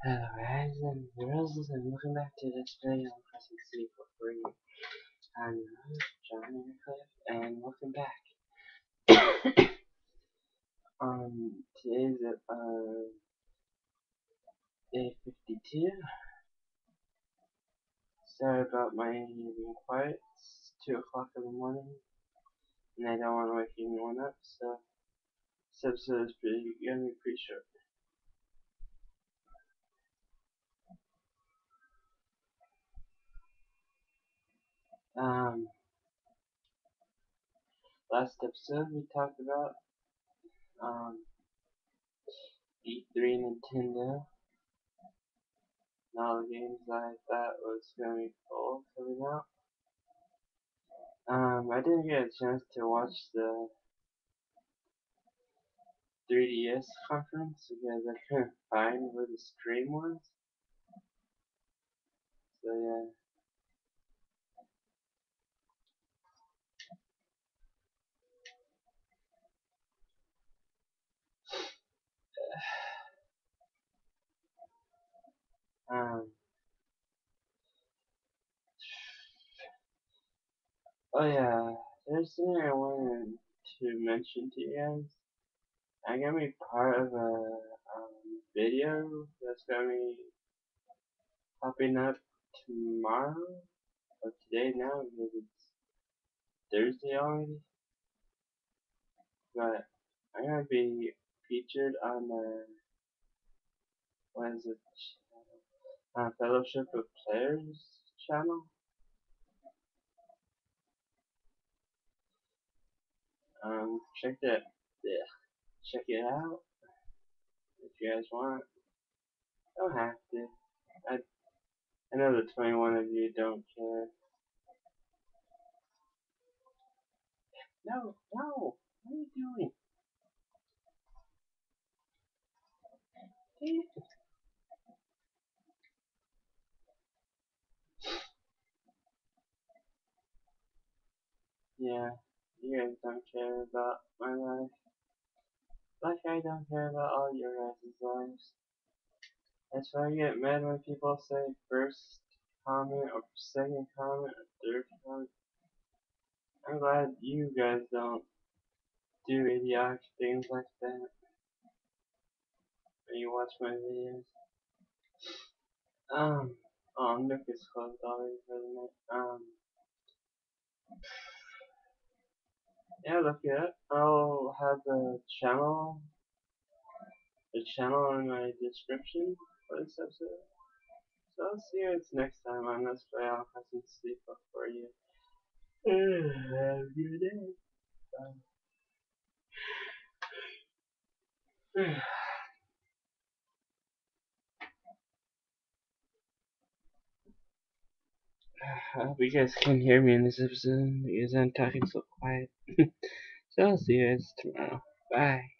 Hello guys and girls, and welcome back to this video on Pressing C for free. I'm your host, John Aircliff, and welcome back. Today's day 52. Sorry about my being quiet. It's 2 o'clock in the morning, and I don't want to wake anyone up, so this episode is gonna be pretty short. Last episode we talked about E3 Nintendo. And all the games I thought was gonna be cool coming out. I didn't get a chance to watch the 3DS conference because I couldn't find where the stream was. So yeah. Oh yeah, there's something I wanted to mention to you guys. I'm gonna be part of a video that's gonna be popping up tomorrow, or today now because it's Thursday already. But I'm gonna be featured on the, what is it, Fellowship of Players channel. Check that, yeah, check it out if you guys want. Don't have to. I know the 21 of you don't care. No, no, what are you doing? Yeah, you guys don't care about my life. Like I don't care about all your guys' lives. That's why I get mad when people say first comment or second comment or third comment. I'm glad you guys don't do idiotic things like that when you watch my videos. Nook is closed already for the night. Yeah, look it up. I'll have the channel in my description for this episode. So I'll see you guys next time on this play. I'll have some sleep up for you. Have a good day. Bye. I hope you guys can hear me in this episode because I'm talking so quiet. So I'll see you guys tomorrow. Bye.